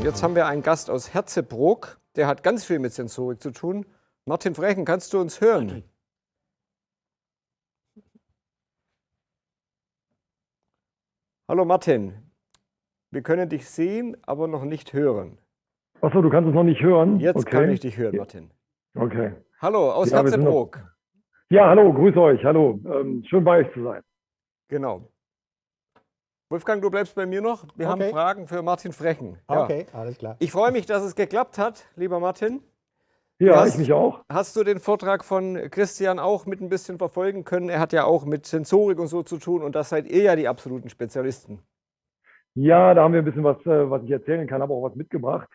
Jetzt haben wir einen Gast aus Herzebrook, der hat ganz viel mit Sensorik zu tun. Martin Frechen, kannst du uns hören? Hallo Martin, wir können dich sehen, aber noch nicht hören. Achso, du kannst es noch nicht hören? Jetzt Okay. kann ich dich hören, Martin. Okay. Hallo aus Ja, Herzebrook. Ja, hallo, grüß euch, hallo. Schön bei euch zu sein. Genau. Wolfgang, du bleibst bei mir noch. Wir haben Fragen für Martin Frechen. Ja. Okay, alles klar. Ich freue mich, dass es geklappt hat, lieber Martin. Ja, ich mich auch. Hast du den Vortrag von Christian auch mit ein bisschen verfolgen können? Er hat ja auch mit Sensorik und so zu tun und das seid ihr ja die absoluten Spezialisten. Ja, da haben wir ein bisschen was ich erzählen kann, habe auch was mitgebracht.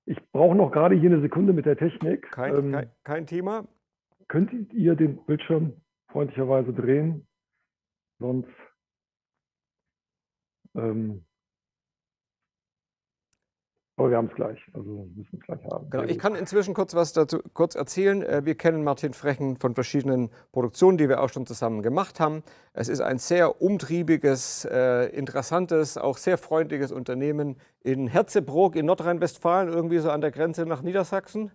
Ich brauche noch gerade hier eine Sekunde mit der Technik. Kein Thema. Könntet ihr den Bildschirm freundlicherweise drehen? Sonst. Aber wir haben es gleich, also müssen es gleich haben. Genau. Ich kann inzwischen was dazu erzählen. Wir kennen Martin Frechen von verschiedenen Produktionen, die wir auch schon zusammen gemacht haben. Es ist ein sehr umtriebiges, interessantes, auch sehr freundliches Unternehmen in Herzebrook in Nordrhein-Westfalen, irgendwie so an der Grenze nach Niedersachsen.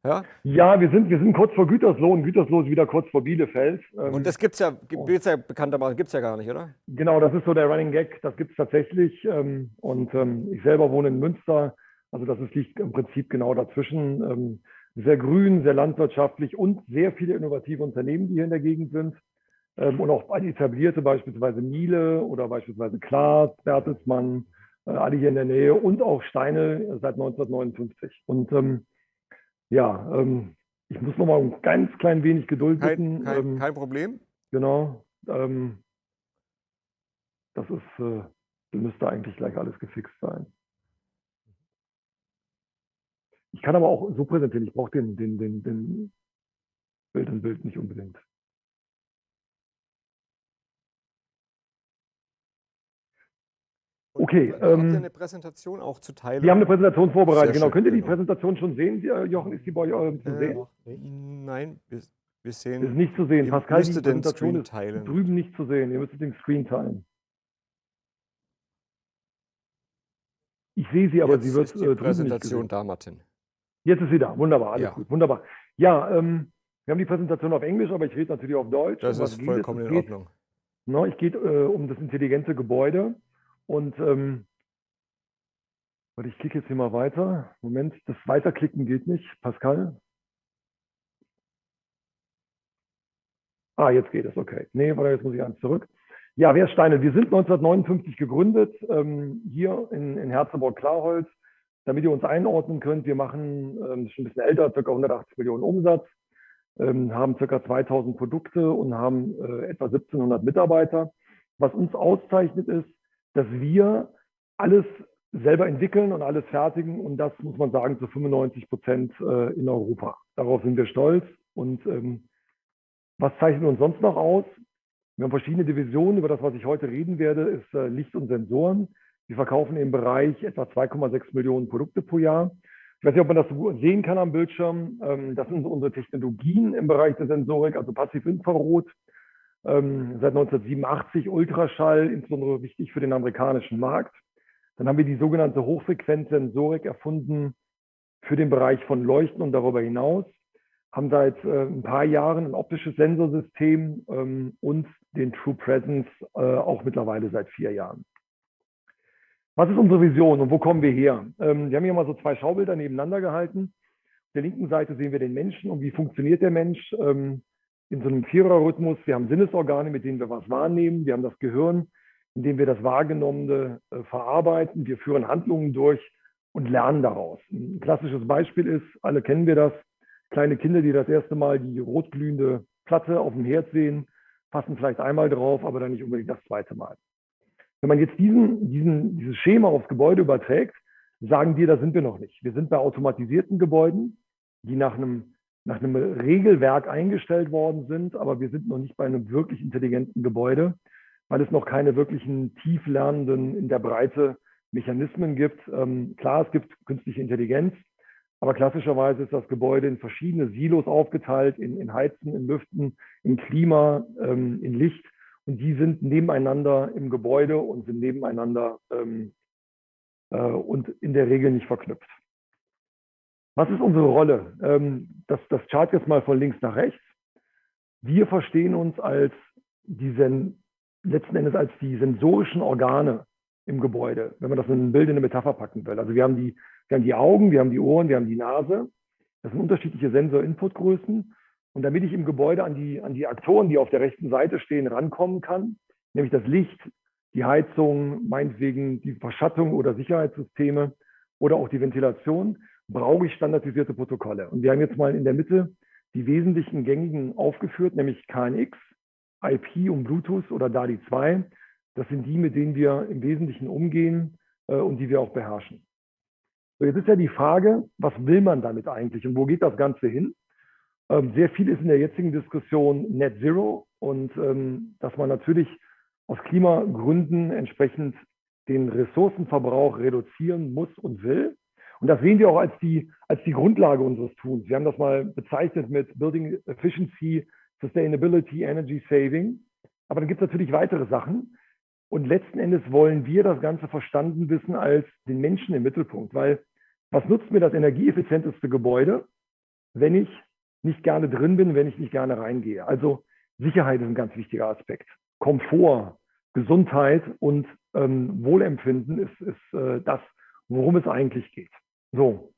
Ja, ja wir sind kurz vor Gütersloh und Gütersloh ist wieder kurz vor Bielefeld. Und das gibt's ja bekanntermaßen gibt's ja gar nicht, oder? Genau, das ist so der Running Gag, das gibt es tatsächlich. Ich selber wohne in Münster, also liegt im Prinzip genau dazwischen. Sehr grün, sehr landwirtschaftlich und sehr viele innovative Unternehmen, die hier in der Gegend sind. Und auch etablierte, beispielsweise Miele oder beispielsweise Klaas, Bertelsmann, alle hier in der Nähe und auch Steine seit 1959. Und ich muss noch mal ein ganz klein wenig Geduld bitten. Kein Problem. Genau. Das müsste eigentlich gleich alles gefixt sein. Ich kann aber auch so präsentieren. Ich brauche den Bild in Bild nicht unbedingt. Okay. Habt ihr eine Präsentation auch zu teilen? Wir haben eine Präsentation vorbereitet. Genau. Könnt ihr die genau. Präsentation schon sehen? Jochen, ist die bei euch zu sehen? Nein, wir sehen. Ist nicht zu sehen. Pascal, die den Präsentation Screen ist teilen. drüben nicht zu sehen. Ihr müsstet den Screen teilen. Ich sehe sie, aber Jetzt sie wird ist die drüben Präsentation nicht gesehen. da, Martin. Jetzt ist sie da. Wunderbar, alles Ja. gut. Wunderbar. Ja, wir haben die Präsentation auf Englisch, aber ich rede natürlich auf Deutsch. Das ist vollkommen in Ordnung. Es geht um das intelligente Gebäude. Und ich klicke jetzt hier mal weiter. Moment, das Weiterklicken geht nicht. Pascal? Ah, jetzt geht es, okay. Nee, warte, jetzt muss ich eins zurück. Ja, wer ist Steine? Wir sind 1959 gegründet, hier in Herzebrook-Klarholz. Damit ihr uns einordnen könnt, wir machen, das ist schon ein bisschen älter, ca. 180 Millionen Umsatz, haben ca. 2000 Produkte und haben etwa 1700 Mitarbeiter. Was uns auszeichnet ist, dass wir alles selber entwickeln und alles fertigen und das muss man sagen zu 95% in Europa. Darauf sind wir stolz. Und was zeichnet uns sonst noch aus? Wir haben verschiedene Divisionen. Über das, was ich heute reden werde, ist Licht und Sensoren. Wir verkaufen im Bereich etwa 2,6 Millionen Produkte pro Jahr. Ich weiß nicht, ob man das so gut sehen kann am Bildschirm. Das sind unsere Technologien im Bereich der Sensorik, also Passivinfrarot. Seit 1987 Ultraschall, insbesondere wichtig für den amerikanischen Markt. Dann haben wir die sogenannte Hochfrequenzsensorik erfunden für den Bereich von Leuchten und darüber hinaus. Haben seit ein paar Jahren ein optisches Sensorsystem und den True Presence auch mittlerweile seit 4 Jahren. Was ist unsere Vision und wo kommen wir her? Wir haben hier mal so 2 Schaubilder nebeneinander gehalten. Auf der linken Seite sehen wir den Menschen und wie funktioniert der Mensch in so einem Viererrhythmus. Wir haben Sinnesorgane, mit denen wir was wahrnehmen. Wir haben das Gehirn, in dem wir das Wahrgenommene verarbeiten. Wir führen Handlungen durch und lernen daraus. Ein klassisches Beispiel ist, alle kennen wir das, kleine Kinder, die das erste Mal die rotglühende Platte auf dem Herd sehen, passen vielleicht einmal drauf, aber dann nicht unbedingt das zweite Mal. Wenn man jetzt dieses Schema aufs Gebäude überträgt, sagen wir, da sind wir noch nicht. Wir sind bei automatisierten Gebäuden, die nach einem Regelwerk eingestellt worden sind, aber wir sind noch nicht bei einem wirklich intelligenten Gebäude, weil es noch keine wirklichen tieflernenden in der Breite Mechanismen gibt. Klar, es gibt künstliche Intelligenz, aber klassischerweise ist das Gebäude in verschiedene Silos aufgeteilt, in Heizen, in Lüften, in Klima, in Licht. Und die sind nebeneinander im Gebäude und sind nebeneinander und in der Regel nicht verknüpft. Was ist unsere Rolle? Das Chart jetzt mal von links nach rechts. Wir verstehen uns als letzten Endes als die sensorischen Organe im Gebäude, wenn man das in ein Bild, in eine Metapher packen will. Also wir haben die Augen, wir haben die Ohren, wir haben die Nase. Das sind unterschiedliche Sensor-Input-Größen. Und damit ich im Gebäude an die Aktoren, die auf der rechten Seite stehen, rankommen kann, nämlich das Licht, die Heizung, meinetwegen die Verschattung oder Sicherheitssysteme oder auch die Ventilation, brauche ich standardisierte Protokolle. Und wir haben jetzt mal in der Mitte die wesentlichen gängigen aufgeführt, nämlich KNX, IP und Bluetooth oder DALI 2. Das sind die, mit denen wir im Wesentlichen umgehen und die wir auch beherrschen. So, jetzt ist ja die Frage, was will man damit eigentlich und wo geht das Ganze hin? Sehr viel ist in der jetzigen Diskussion Net Zero und dass man natürlich aus Klimagründen entsprechend den Ressourcenverbrauch reduzieren muss und will. Und das sehen wir auch als die Grundlage unseres Tuns. Wir haben das mal bezeichnet mit Building Efficiency, Sustainability, Energy Saving. Aber dann gibt es natürlich weitere Sachen. Und letzten Endes wollen wir das Ganze verstanden wissen als den Menschen im Mittelpunkt. Weil was nutzt mir das energieeffizienteste Gebäude, wenn ich nicht gerne drin bin, wenn ich nicht gerne reingehe? Also Sicherheit ist ein ganz wichtiger Aspekt. Komfort, Gesundheit und Wohlempfinden ist das, worum es eigentlich geht. So,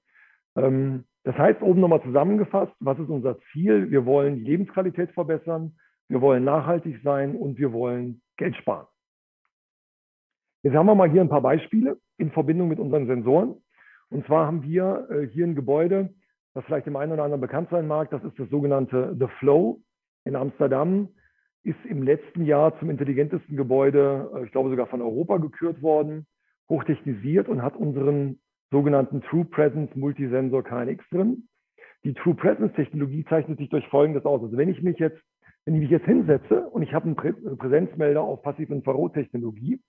das heißt, oben nochmal zusammengefasst, was ist unser Ziel? Wir wollen die Lebensqualität verbessern, wir wollen nachhaltig sein und wir wollen Geld sparen. Jetzt haben wir mal hier ein paar Beispiele in Verbindung mit unseren Sensoren. Und zwar haben wir hier ein Gebäude, das vielleicht dem einen oder anderen bekannt sein mag. Das ist das sogenannte The Flow in Amsterdam. Ist im letzten Jahr zum intelligentesten Gebäude, ich glaube sogar von Europa gekürt worden, hochtechnisiert und hat unseren sogenannten True Presence Multisensor KNX drin. Die True Presence Technologie zeichnet sich durch Folgendes aus. Also wenn ich mich jetzt hinsetze und ich habe einen Präsenzmelder auf Passiv-Infrarot-Technologie,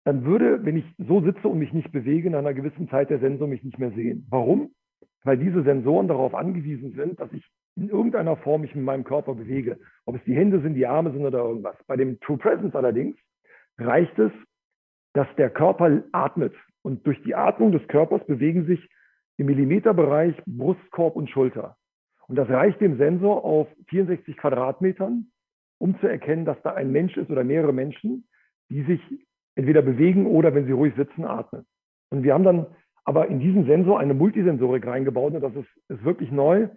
dann würde, wenn ich so sitze und mich nicht bewege, nach einer gewissen Zeit der Sensor mich nicht mehr sehen. Warum? Weil diese Sensoren darauf angewiesen sind, dass ich in irgendeiner Form mich mit meinem Körper bewege. Ob es die Hände sind, die Arme sind oder irgendwas. Bei dem True Presence allerdings reicht es, dass der Körper atmet. Und durch die Atmung des Körpers bewegen sich im Millimeterbereich Brustkorb und Schulter. Und das reicht dem Sensor auf 64 Quadratmetern, um zu erkennen, dass da ein Mensch ist oder mehrere Menschen, die sich entweder bewegen oder, wenn sie ruhig sitzen, atmen. Und wir haben dann aber in diesen Sensor eine Multisensorik reingebaut und das ist wirklich neu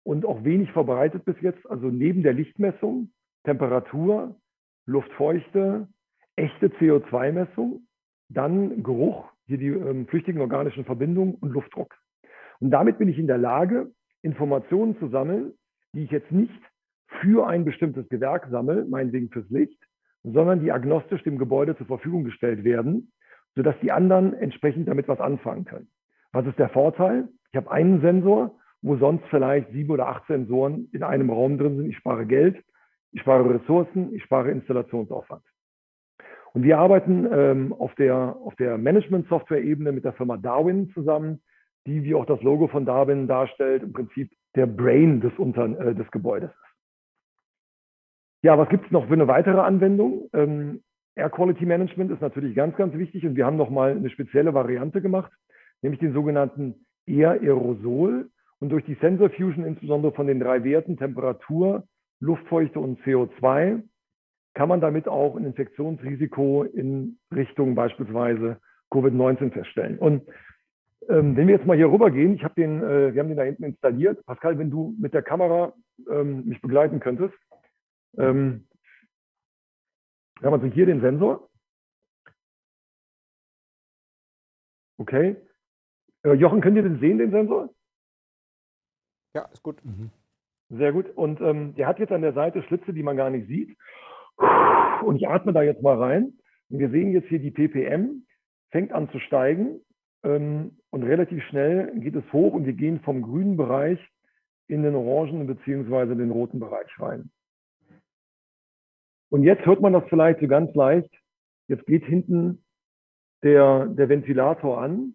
und auch wenig verbreitet bis jetzt. Also neben der Lichtmessung, Temperatur, Luftfeuchte, echte CO2-Messung, dann Geruch, hier die flüchtigen organischen Verbindungen und Luftdruck. Und damit bin ich in der Lage, Informationen zu sammeln, die ich jetzt nicht für ein bestimmtes Gewerk sammle, meinetwegen fürs Licht, sondern die agnostisch dem Gebäude zur Verfügung gestellt werden, sodass die anderen entsprechend damit was anfangen können. Was ist der Vorteil? Ich habe einen Sensor, wo sonst vielleicht 7 oder 8 Sensoren in einem Raum drin sind. Ich spare Geld, ich spare Ressourcen, ich spare Installationsaufwand. Und wir arbeiten auf der Management-Software-Ebene mit der Firma Darwin zusammen, die, wie auch das Logo von Darwin darstellt, im Prinzip der Brain des Gebäudes ist. Ja, was gibt es noch für eine weitere Anwendung? Air Quality Management ist natürlich ganz, ganz wichtig und wir haben nochmal eine spezielle Variante gemacht, nämlich den sogenannten Air Aerosol. Und durch die Sensor Fusion, insbesondere von den 3 Werten Temperatur, Luftfeuchte und CO2, kann man damit auch ein Infektionsrisiko in Richtung beispielsweise Covid-19 feststellen. Und wenn wir jetzt mal hier rüber gehen, wir haben den da hinten installiert. Pascal, wenn du mit der Kamera mich begleiten könntest. Wir haben also hier den Sensor. Okay. Jochen, könnt ihr den sehen, den Sensor? Ja, ist gut. Sehr gut. Und der hat jetzt an der Seite Schlitze, die man gar nicht sieht. Und ich atme da jetzt mal rein. Und wir sehen jetzt hier die ppm, fängt an zu steigen. Und relativ schnell geht es hoch und wir gehen vom grünen Bereich in den orangen bzw. den roten Bereich rein. Und jetzt hört man das vielleicht so ganz leicht. Jetzt geht hinten der Ventilator an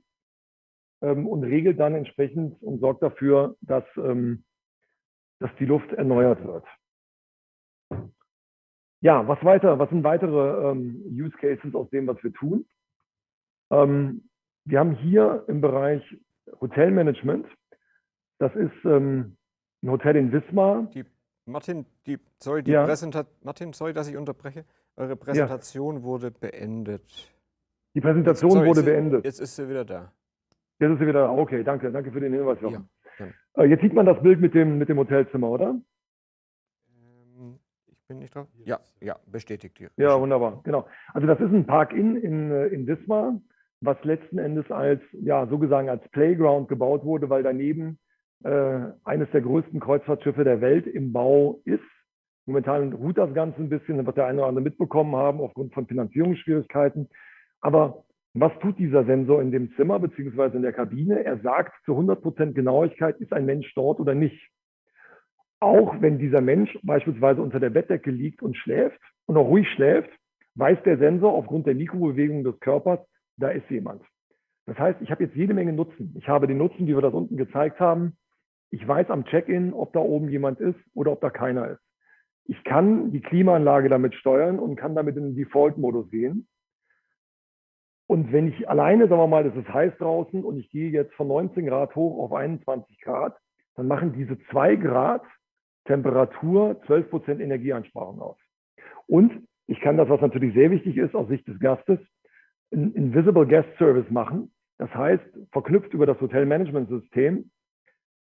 und regelt dann entsprechend und sorgt dafür, dass die Luft erneuert wird. Ja, was sind weitere Use Cases aus dem, was wir tun? Wir haben hier im Bereich Hotelmanagement, das ist ein Hotel in Wismar. Martin, Ja, Martin, sorry, dass ich unterbreche. Eure ja, Präsentation wurde beendet. die Präsentation wurde beendet. Jetzt ist sie wieder da. Jetzt ist sie wieder da. Okay, danke für den Hinweis, Jochen. Ja, gerne. Jetzt sieht man das Bild mit dem Hotelzimmer, oder? Ich bin nicht drauf. Ja, bestätigt hier. Ja, wunderbar, genau. Also das ist ein Park-In in Wismar, was letzten Endes als, ja, sozusagen als Playground gebaut wurde, weil daneben eines der größten Kreuzfahrtschiffe der Welt im Bau ist. Momentan ruht das Ganze ein bisschen, das wird der eine oder andere mitbekommen haben, aufgrund von Finanzierungsschwierigkeiten. Aber was tut dieser Sensor in dem Zimmer beziehungsweise in der Kabine? Er sagt zu 100% Genauigkeit, ist ein Mensch dort oder nicht. Auch wenn dieser Mensch beispielsweise unter der Bettdecke liegt und schläft und auch ruhig schläft, weiß der Sensor aufgrund der Mikrobewegung des Körpers, da ist jemand. Das heißt, ich habe jetzt jede Menge Nutzen. Ich habe den Nutzen, wie wir das unten gezeigt haben. Ich weiß am Check-in, ob da oben jemand ist oder ob da keiner ist. Ich kann die Klimaanlage damit steuern und kann damit in den Default-Modus gehen. Und wenn ich alleine, sagen wir mal, es ist heiß draußen und ich gehe jetzt von 19 Grad hoch auf 21 Grad, dann machen diese 2 Grad Temperatur 12% Energieeinsparung aus. Und ich kann das, was natürlich sehr wichtig ist aus Sicht des Gastes, einen Invisible Guest Service machen. Das heißt, verknüpft über das Hotelmanagement-System,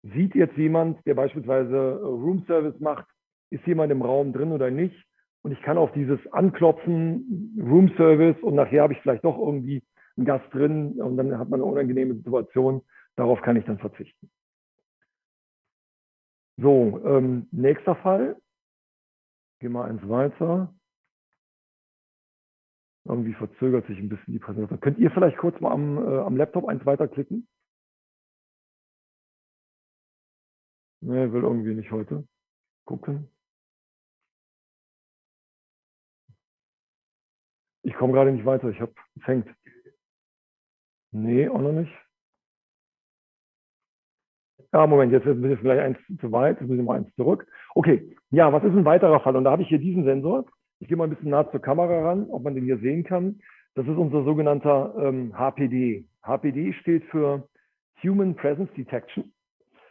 sieht jetzt jemand, der beispielsweise Room Service macht, ist jemand im Raum drin oder nicht? Und ich kann auf dieses Anklopfen, Room Service und nachher habe ich vielleicht doch irgendwie einen Gast drin und dann hat man eine unangenehme Situation. Darauf kann ich dann verzichten. So, nächster Fall. Gehen wir eins weiter. Irgendwie verzögert sich ein bisschen die Präsentation. Könnt ihr vielleicht kurz mal am Laptop eins weiterklicken? Ne, will irgendwie nicht heute. Gucken. Ich komme gerade nicht weiter. Es hängt. Nee, auch noch nicht. Ja, Moment, jetzt ist vielleicht eins zu weit. Jetzt müssen wir mal eins zurück. Okay, ja, was ist ein weiterer Fall? Und da habe ich hier diesen Sensor. Ich gehe mal ein bisschen nah zur Kamera ran, ob man den hier sehen kann. Das ist unser sogenannter HPD. HPD steht für Human Presence Detection.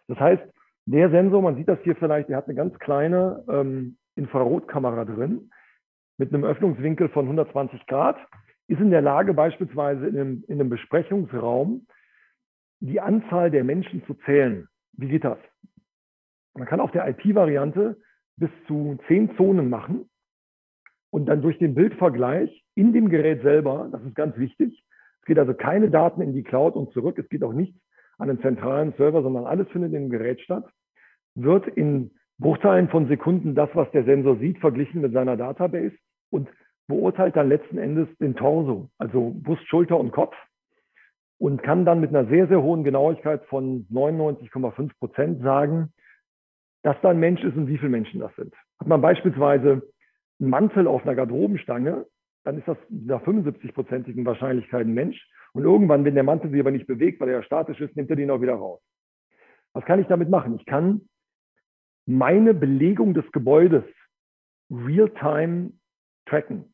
Das heißt, der Sensor, man sieht das hier vielleicht, der hat eine ganz kleine Infrarotkamera drin mit einem Öffnungswinkel von 120 Grad, ist in der Lage, beispielsweise in einem Besprechungsraum die Anzahl der Menschen zu zählen. Wie geht das? Man kann auf der IP-Variante bis zu 10 Zonen machen und dann durch den Bildvergleich in dem Gerät selber, das ist ganz wichtig, es geht also keine Daten in die Cloud und zurück, es geht auch nichts an einen zentralen Server, sondern alles findet in dem Gerät statt, wird in Bruchteilen von Sekunden das, was der Sensor sieht, verglichen mit seiner Database und beurteilt dann letzten Endes den Torso, also Brust, Schulter und Kopf und kann dann mit einer sehr, sehr hohen Genauigkeit von 99,5% sagen, dass da ein Mensch ist und wie viele Menschen das sind. Hat man beispielsweise einen Mantel auf einer Garderobenstange, dann ist das mit einer 75%igen Wahrscheinlichkeit ein Mensch. Und irgendwann, wenn der Mantel sich aber nicht bewegt, weil er ja statisch ist, nimmt er den auch wieder raus. Was kann ich damit machen? Ich kann meine Belegung des Gebäudes real-time tracken.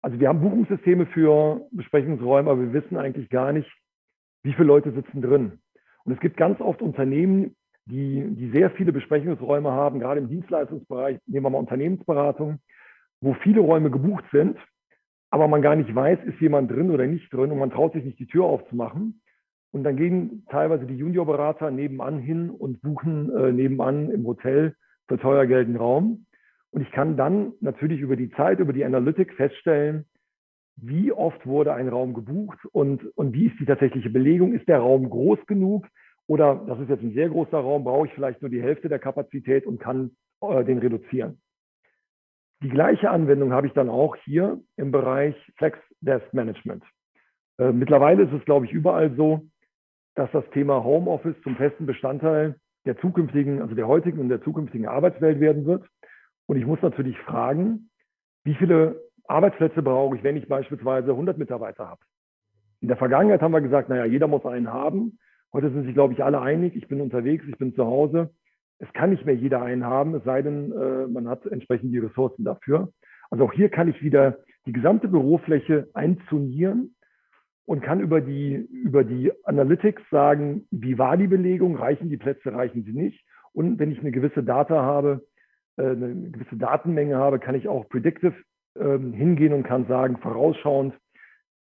Also wir haben Buchungssysteme für Besprechungsräume, aber wir wissen eigentlich gar nicht, wie viele Leute sitzen drin. Und es gibt ganz oft Unternehmen, die sehr viele Besprechungsräume haben, gerade im Dienstleistungsbereich, nehmen wir mal Unternehmensberatung, wo viele Räume gebucht sind, aber man gar nicht weiß, ist jemand drin oder nicht drin und man traut sich nicht, die Tür aufzumachen. Und dann gehen teilweise die Juniorberater nebenan hin und buchen nebenan im Hotel für teuer Geld einen Raum. Und ich kann dann natürlich über die Zeit, über die Analytik feststellen, wie oft wurde ein Raum gebucht und wie ist die tatsächliche Belegung? Ist der Raum groß genug? Oder das ist jetzt ein sehr großer Raum, brauche ich vielleicht nur die Hälfte der Kapazität und kann den reduzieren. Die gleiche Anwendung habe ich dann auch hier im Bereich Flex Desk Management. Mittlerweile ist es, glaube ich, überall so, dass das Thema Homeoffice zum festen Bestandteil der zukünftigen, also der heutigen und der zukünftigen Arbeitswelt werden wird. Und ich muss natürlich fragen, wie viele Arbeitsplätze brauche ich, wenn ich beispielsweise 100 Mitarbeiter habe. In der Vergangenheit haben wir gesagt, naja, jeder muss einen haben. Heute sind sich, glaube ich, alle einig. Ich bin unterwegs, ich bin zu Hause. Es kann nicht mehr jeder einen haben, es sei denn, man hat entsprechend die Ressourcen dafür. Also auch hier kann ich wieder die gesamte Bürofläche einzonieren und kann über die Analytics sagen, wie war die Belegung, reichen die Plätze, reichen sie nicht. Und wenn ich eine gewisse eine gewisse Datenmenge habe, kann ich auch predictive hingehen und kann sagen, vorausschauend,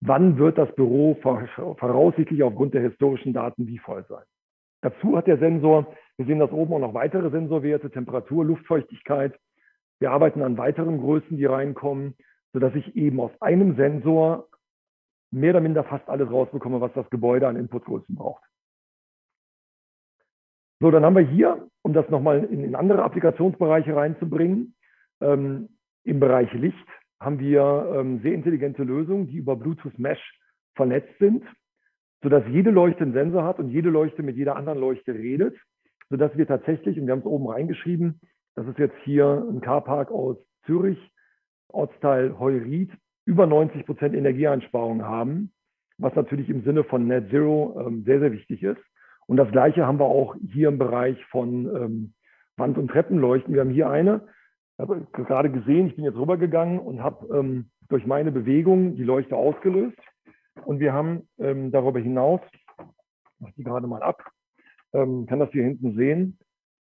wann wird das Büro voraussichtlich aufgrund der historischen Daten wie voll sein. Dazu hat der Sensor, wir sehen das oben auch noch weitere Sensorwerte, Temperatur, Luftfeuchtigkeit. Wir arbeiten an weiteren Größen, die reinkommen, sodass ich eben aus einem Sensor mehr oder minder fast alles rausbekomme, was das Gebäude an Inputgrößen braucht. So, dann haben wir hier, um das nochmal in andere Applikationsbereiche reinzubringen, im Bereich Licht haben wir sehr intelligente Lösungen, die über Bluetooth Mesh vernetzt sind, sodass jede Leuchte einen Sensor hat und jede Leuchte mit jeder anderen Leuchte redet, sodass wir tatsächlich, und wir haben es oben reingeschrieben, das ist jetzt hier ein Carpark aus Zürich, Ortsteil Heuried, über 90% Energieeinsparung haben, was natürlich im Sinne von Net Zero sehr, sehr wichtig ist. Und das Gleiche haben wir auch hier im Bereich von Wand- und Treppenleuchten. Wir haben hier eine, ich habe gerade gesehen, ich bin jetzt rübergegangen und habe durch meine Bewegung die Leuchte ausgelöst. Und wir haben darüber hinaus, ich mache die gerade mal ab, kann das hier hinten sehen,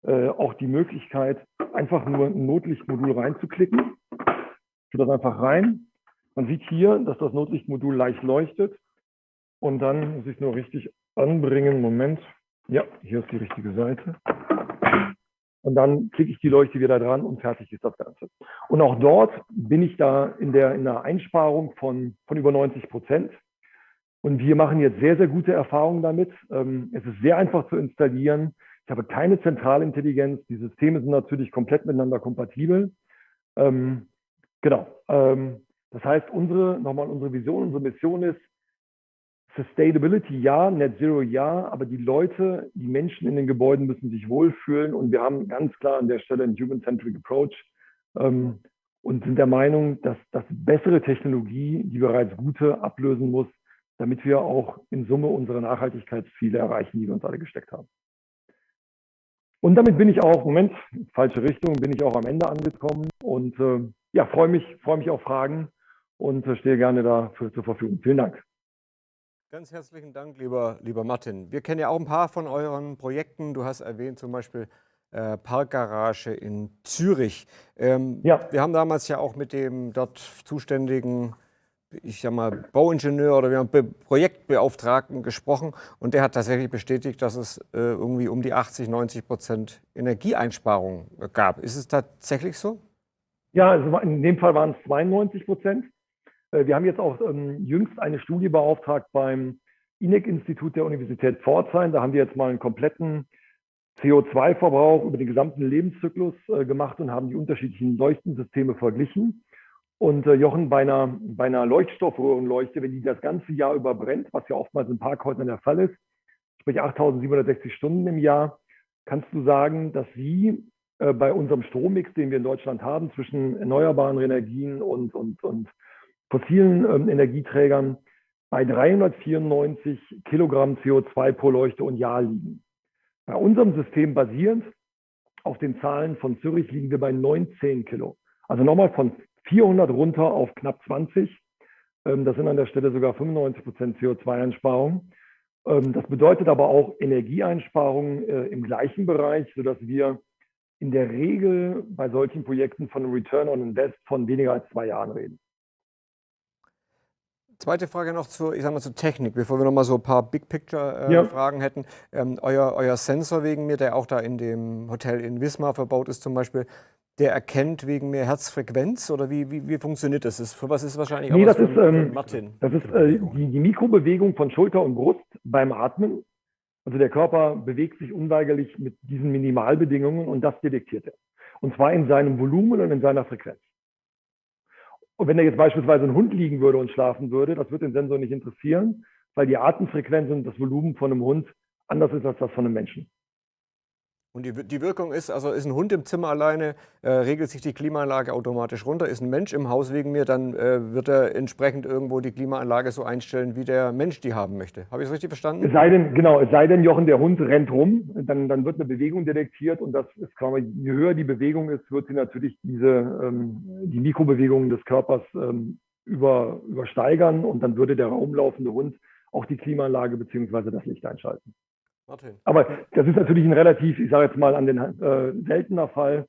auch die Möglichkeit, einfach nur ein Notlichtmodul reinzuklicken. Ich tue das einfach rein. Man sieht hier, dass das Notlichtmodul leicht leuchtet. Und dann muss ich es nur richtig anbringen. Moment. Ja, hier ist die richtige Seite. Und dann klicke ich die Leuchte wieder dran und fertig ist das Ganze. Und auch dort bin ich da in einer Einsparung von über 90%. Und wir machen jetzt sehr, sehr gute Erfahrungen damit. Es ist sehr einfach zu installieren. Ich habe keine Zentralintelligenz. Die Systeme sind natürlich komplett miteinander kompatibel. Genau. Das heißt, unsere Vision, unsere Mission ist, Sustainability ja, Net Zero ja, aber die Leute, die Menschen in den Gebäuden müssen sich wohlfühlen und wir haben ganz klar an der Stelle einen Human-Centric Approach und sind der Meinung, dass das bessere Technologie die bereits gute ablösen muss, damit wir auch in Summe unsere Nachhaltigkeitsziele erreichen, die wir uns alle gesteckt haben. Und damit bin ich auch, Moment, falsche Richtung, bin ich auch am Ende angekommen und ja, freue mich auf Fragen und stehe gerne dafür zur Verfügung. Vielen Dank. Ganz herzlichen Dank, lieber Martin. Wir kennen ja auch ein paar von euren Projekten. Du hast erwähnt zum Beispiel Parkgarage in Zürich. Ja. Wir haben damals ja auch mit dem dort zuständigen, ich sag mal, Bauingenieur oder wir haben Projektbeauftragten gesprochen und der hat tatsächlich bestätigt, dass es irgendwie um die 80-90% Energieeinsparung gab. Ist es tatsächlich so? Ja, also in dem Fall waren es 92%. Wir haben jetzt auch jüngst eine Studie beauftragt beim INEC-Institut der Universität Pforzheim. Da haben wir jetzt mal einen kompletten CO2-Verbrauch über den gesamten Lebenszyklus gemacht und haben die unterschiedlichen Leuchtensysteme verglichen. Und Jochen, bei einer Leuchtstoffröhrenleuchte, wenn die das ganze Jahr über brennt, was ja oftmals in Parkhäusern der Fall ist, sprich 8.760 Stunden im Jahr, kannst du sagen, dass sie bei unserem Strommix, den wir in Deutschland haben, zwischen erneuerbaren Energien und fossilen Energieträgern bei 394 Kilogramm CO2 pro Leuchte und Jahr liegen. Bei unserem System basierend auf den Zahlen von Zürich liegen wir bei 19 Kilo. Also nochmal von 400 runter auf knapp 20. Das sind an der Stelle sogar 95% CO2-Einsparung. Das bedeutet aber auch Energieeinsparungen im gleichen Bereich, sodass wir in der Regel bei solchen Projekten von einem Return on Invest von weniger als 2 Jahren reden. Zweite Frage noch zur Technik, bevor wir noch mal so ein paar Big-Picture-Fragen hätten. Euer Sensor wegen mir, der auch da in dem Hotel in Wismar verbaut ist zum Beispiel, der erkennt wegen mir Herzfrequenz oder wie funktioniert das? Für was ist wahrscheinlich auch was für Martin? Das ist die Mikrobewegung von Schulter und Brust beim Atmen. Also der Körper bewegt sich unweigerlich mit diesen Minimalbedingungen und das detektiert er. Und zwar in seinem Volumen und in seiner Frequenz. Und wenn da jetzt beispielsweise ein Hund liegen würde und schlafen würde, das wird den Sensor nicht interessieren, weil die Atemfrequenz und das Volumen von einem Hund anders ist als das von einem Menschen. Und die Wirkung ist, also ist ein Hund im Zimmer alleine, regelt sich die Klimaanlage automatisch runter. Ist ein Mensch im Haus wegen mir, dann wird er entsprechend irgendwo die Klimaanlage so einstellen, wie der Mensch die haben möchte. Habe ich es richtig verstanden? Es sei denn, Jochen, der Hund rennt rum, dann wird eine Bewegung detektiert und das ist, je höher die Bewegung ist, wird sie natürlich die Mikrobewegungen des Körpers übersteigern und dann würde der rumlaufende Hund auch die Klimaanlage bzw. das Licht einschalten. Martin. Aber das ist natürlich ein relativ, ich sage jetzt mal, seltener Fall,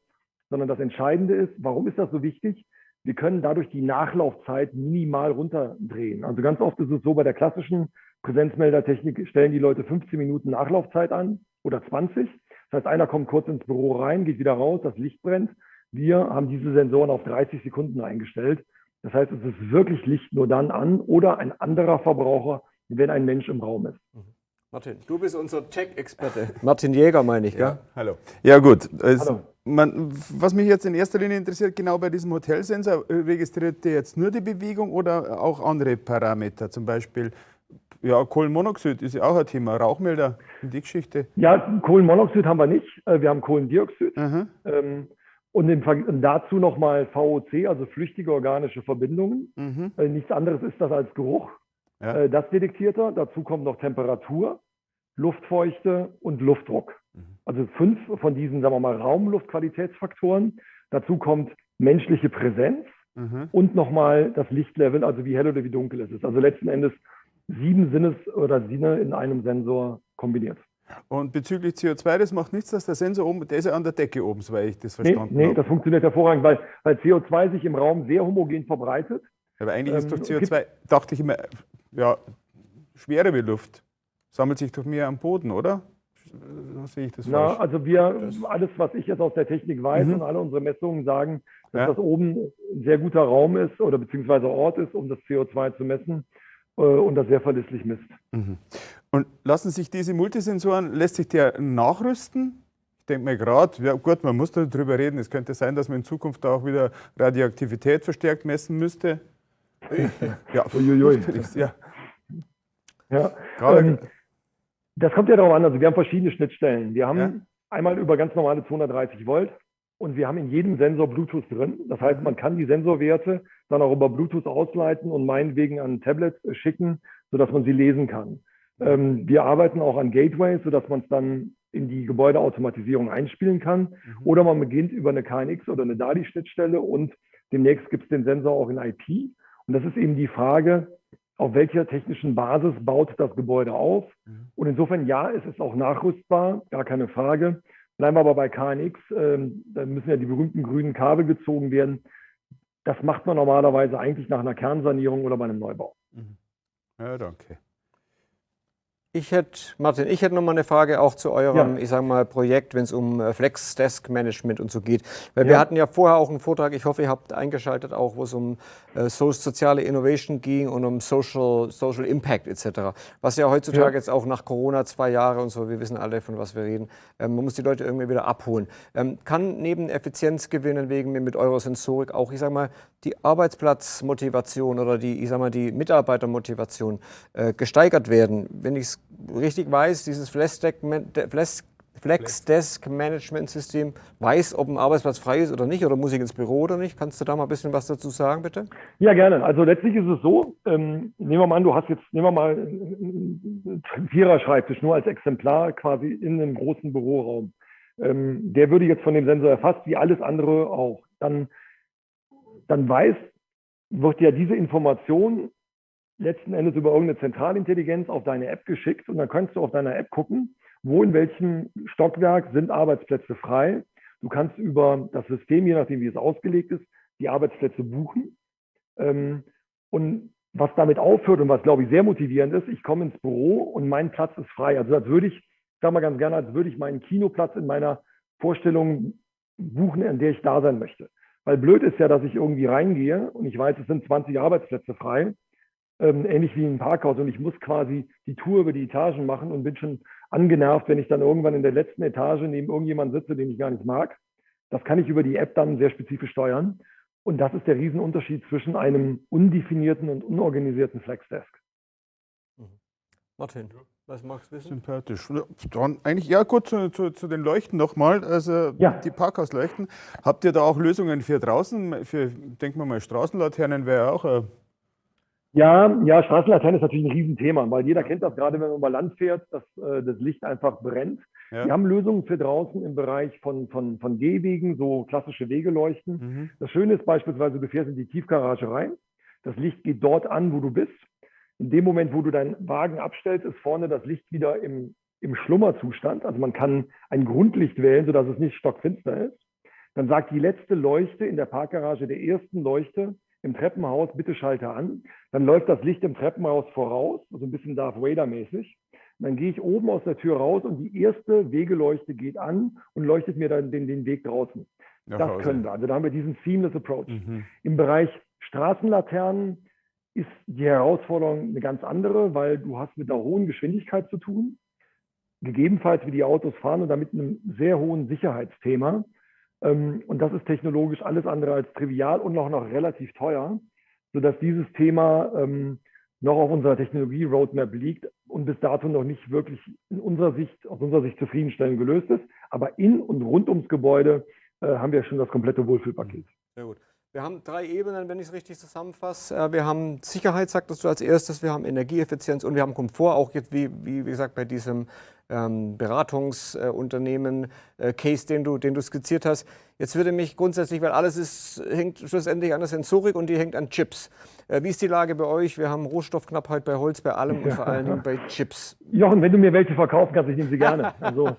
sondern das Entscheidende ist, warum ist das so wichtig? Wir können dadurch die Nachlaufzeit minimal runterdrehen. Also ganz oft ist es so, bei der klassischen Präsenzmeldertechnik stellen die Leute 15 Minuten Nachlaufzeit an oder 20. Das heißt, einer kommt kurz ins Büro rein, geht wieder raus, das Licht brennt. Wir haben diese Sensoren auf 30 Sekunden eingestellt. Das heißt, es ist wirklich Licht nur dann an oder ein anderer Verbraucher, wenn ein Mensch im Raum ist. Martin, du bist unser Tech-Experte. Martin Jäger meine ich, Ja, gell? hallo. Ja gut, Hallo. was mich jetzt in erster Linie interessiert, genau bei diesem Hotelsensor, registriert der jetzt nur die Bewegung oder auch andere Parameter, zum Beispiel ja, Kohlenmonoxid ist ja auch ein Thema, Rauchmelder, die Geschichte. Ja, Kohlenmonoxid haben wir nicht, wir haben Kohlendioxid. Aha. Und dazu nochmal VOC, also flüchtige organische Verbindungen. Mhm. Nichts anderes ist das als Geruch. Ja. Das detektiert er. Dazu kommt noch Temperatur, Luftfeuchte und Luftdruck. Also 5 von diesen, sagen wir mal, Raumluftqualitätsfaktoren. Dazu kommt menschliche Präsenz und nochmal das Lichtlevel, also wie hell oder wie dunkel es ist. Also letzten Endes 7 Sinne in einem Sensor kombiniert. Und bezüglich CO2, das macht nichts, dass der Sensor oben, der ist ja an der Decke oben, soweit ich das verstanden habe. Nee, das funktioniert hervorragend, weil CO2 sich im Raum sehr homogen verbreitet. Aber eigentlich ist doch CO2, dachte ich immer, ja, schwerer wie Luft. Sammelt sich doch mehr am Boden, oder? Sehe ich das falsch? Also alles, was ich jetzt aus der Technik weiß und alle unsere Messungen sagen, dass das oben ein sehr guter Raum ist oder beziehungsweise Ort ist, um das CO2 zu messen und das sehr verlässlich misst. Und lassen sich diese Multisensoren, lässt sich der nachrüsten? Ich denke mir gerade, ja gut, man muss darüber reden. Es könnte sein, dass man in Zukunft auch wieder Radioaktivität verstärkt messen müsste. Ja, Uiuiui. ja. Ja. Gerade, Das kommt ja darauf an, also wir haben verschiedene Schnittstellen. Wir haben Ja. einmal über ganz normale 230 Volt und wir haben in jedem Sensor Bluetooth drin. Das heißt, man kann die Sensorwerte dann auch über Bluetooth ausleiten und meinetwegen an ein Tablet schicken, sodass man sie lesen kann. Wir arbeiten auch an Gateways, sodass man es dann in die Gebäudeautomatisierung einspielen kann. Oder man beginnt über eine KNX oder eine DALI-Schnittstelle und demnächst gibt es den Sensor auch in IP. Und das ist eben die Frage, auf welcher technischen Basis baut das Gebäude auf? Und insofern, ja, es ist auch nachrüstbar, gar keine Frage. Bleiben wir aber bei KNX, da müssen ja die berühmten grünen Kabel gezogen werden. Das macht man normalerweise eigentlich nach einer Kernsanierung oder bei einem Neubau. ja, danke. Martin, ich hätte noch mal eine Frage auch zu eurem, Ja. ich sage mal, Projekt, wenn es um Flex-Desk-Management und so geht. Weil Ja. wir hatten ja vorher auch einen Vortrag, ich hoffe, ihr habt eingeschaltet, auch wo es um soziale Innovation ging und um Social Impact etc. Was ja heutzutage jetzt auch nach Corona 2 Jahre und so, wir wissen alle, von was wir reden, man muss die Leute irgendwie wieder abholen. Kann neben Effizienzgewinnen wegen mit eurer Sensorik auch, ich sage mal, die Arbeitsplatzmotivation oder die, ich sag mal, die Mitarbeitermotivation gesteigert werden? Wenn ich es richtig weiß, dieses Flex-Desk-Management-System weiß, ob ein Arbeitsplatz frei ist oder nicht, oder muss ich ins Büro oder nicht? Kannst du da mal ein bisschen was dazu sagen, bitte? Ja, gerne. Also letztlich ist es so, nehmen wir mal an, nehmen wir mal einen Vierer-Schreibtisch nur als Exemplar quasi in einem großen Büroraum. Der würde jetzt von dem Sensor erfasst, wie alles andere auch. Dann wird ja diese Information letzten Endes über irgendeine Zentralintelligenz auf deine App geschickt und dann kannst du auf deiner App gucken, wo in welchem Stockwerk sind Arbeitsplätze frei. Du kannst über das System, je nachdem wie es ausgelegt ist, die Arbeitsplätze buchen. Und was damit aufhört und was, glaube ich, sehr motivierend ist, ich komme ins Büro und mein Platz ist frei. Also als würde ich sage mal ganz gerne, als würde ich meinen Kinoplatz in meiner Vorstellung buchen, an der ich da sein möchte. Weil blöd ist ja, dass ich irgendwie reingehe und ich weiß, es sind 20 Arbeitsplätze frei. Ähnlich wie im Parkhaus und ich muss quasi die Tour über die Etagen machen und bin schon angenervt, wenn ich dann irgendwann in der letzten Etage neben irgendjemandem sitze, den ich gar nicht mag. Das kann ich über die App dann sehr spezifisch steuern und das ist der Riesenunterschied zwischen einem undefinierten und unorganisierten Flexdesk. Martin, was magst du wissen? Sympathisch. Dann eigentlich, ja gut, zu den Leuchten nochmal, also die Parkhausleuchten. Habt ihr da auch Lösungen für draußen? Denken wir mal, Straßenlaternen wäre auch Ja, Straßenlaternen ist natürlich ein Riesenthema, weil jeder kennt das, gerade wenn man über Land fährt, dass das Licht einfach brennt. Ja. Wir haben Lösungen für draußen im Bereich von Gehwegen, so klassische Wegeleuchten. Das Schöne ist beispielsweise, du fährst in die Tiefgarage rein, Das Licht geht dort an, wo du bist. In dem Moment, wo du deinen Wagen abstellst, ist vorne das Licht wieder im Schlummerzustand. Also man kann ein Grundlicht wählen, sodass es nicht stockfinster ist. Dann sagt die letzte Leuchte in der Parkgarage der ersten Leuchte im Treppenhaus, bitte schalte an. Dann läuft das Licht im Treppenhaus voraus, so ein bisschen Darth Vader-mäßig. Dann gehe ich oben aus der Tür raus und die erste Wegeleuchte geht an und leuchtet mir dann den Weg draußen. Das können wir. Also da haben wir diesen Seamless Approach. Im Bereich Straßenlaternen ist die Herausforderung eine ganz andere, weil du hast mit einer hohen Geschwindigkeit zu tun, gegebenenfalls wie die Autos fahren und damit einem sehr hohen Sicherheitsthema. Und das ist technologisch alles andere als trivial und noch relativ teuer, sodass dieses Thema noch auf unserer Technologie-Roadmap liegt und bis dato noch nicht wirklich aus unserer Sicht zufriedenstellend gelöst ist. Aber in und rund ums Gebäude haben wir schon das komplette Wohlfühlpaket. Sehr gut. Wir haben 3 Ebenen, wenn ich es richtig zusammenfasse. Wir haben Sicherheit, sagtest du als erstes, wir haben Energieeffizienz und wir haben Komfort, auch jetzt wie gesagt bei diesem Beratungsunternehmen Case, den du skizziert hast. Jetzt würde mich grundsätzlich, weil hängt schlussendlich an der Sensorik und die hängt an Chips. Wie ist die Lage bei euch? Wir haben Rohstoffknappheit bei Holz, bei allem und vor allen Dingen bei Chips. Jochen, wenn du mir welche verkaufen kannst, ich nehme sie gerne. Also,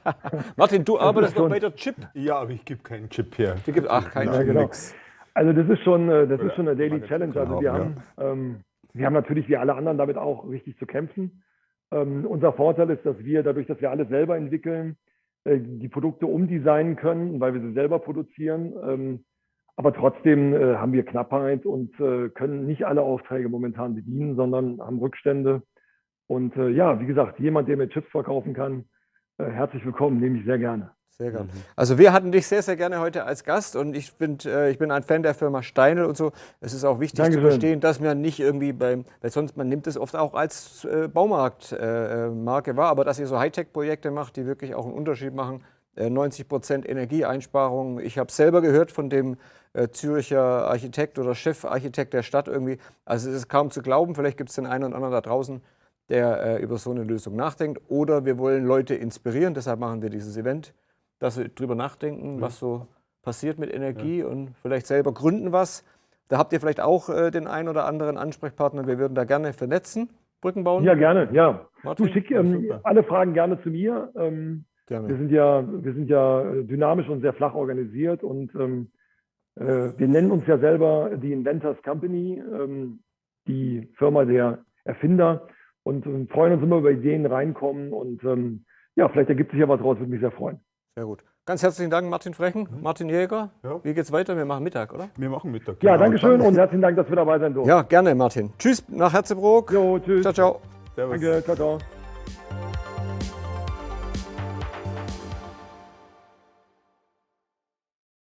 Martin, du arbeitest noch bei der Chip. Ja, aber ich gebe keinen Chip her. Die gibt keinen Chip. Genau. Also das ist schon eine Daily Challenge. Also wir Genau, haben natürlich wie alle anderen damit auch richtig zu kämpfen. Unser Vorteil ist, dass wir dadurch, dass wir alles selber entwickeln, die Produkte umdesignen können, weil wir sie selber produzieren. Aber trotzdem haben wir Knappheit und können nicht alle Aufträge momentan bedienen, sondern haben Rückstände. Und ja, wie gesagt, jemand, der mir Chips verkaufen kann, herzlich willkommen, nehme ich sehr gerne. Sehr gerne. Also wir hatten dich sehr, sehr gerne heute als Gast und ich bin ein Fan der Firma Steinl und so. Es ist auch wichtig zu verstehen, dass man nicht irgendwie weil sonst, man nimmt es oft auch als Baumarktmarke wahr, aber dass ihr so Hightech-Projekte macht, die wirklich auch einen Unterschied machen. 90% Energieeinsparung. Ich habe selber gehört von dem Zürcher Architekt oder Chefarchitekt der Stadt irgendwie. Also es ist kaum zu glauben, vielleicht gibt es den einen oder anderen da draußen, der über so eine Lösung nachdenkt. Oder wir wollen Leute inspirieren, deshalb machen wir dieses Event, dass sie drüber nachdenken, was so passiert mit Energie und vielleicht selber gründen was. Da habt ihr vielleicht auch den einen oder anderen Ansprechpartner. Wir würden da gerne vernetzen, Brücken bauen. Ja, gerne, ja. Martin? Du schick alle Fragen gerne zu mir. Gerne. Wir sind ja dynamisch und sehr flach organisiert und wir nennen uns ja selber die Inventors Company, die Firma der Erfinder und freuen uns immer über Ideen reinkommen und ja, vielleicht ergibt sich ja was raus, würde mich sehr freuen. Sehr gut. Ganz herzlichen Dank, Martin Frechen, Martin Jäger. Ja. Wie geht's weiter? Wir machen Mittag, oder? Wir machen Mittag. Ja, danke schön und herzlichen Dank, dass wir dabei sein durften. Ja, gerne, Martin. Tschüss nach Herzebruck. Jo, tschüss. Ciao, ciao. Servus. Danke, ciao, ciao.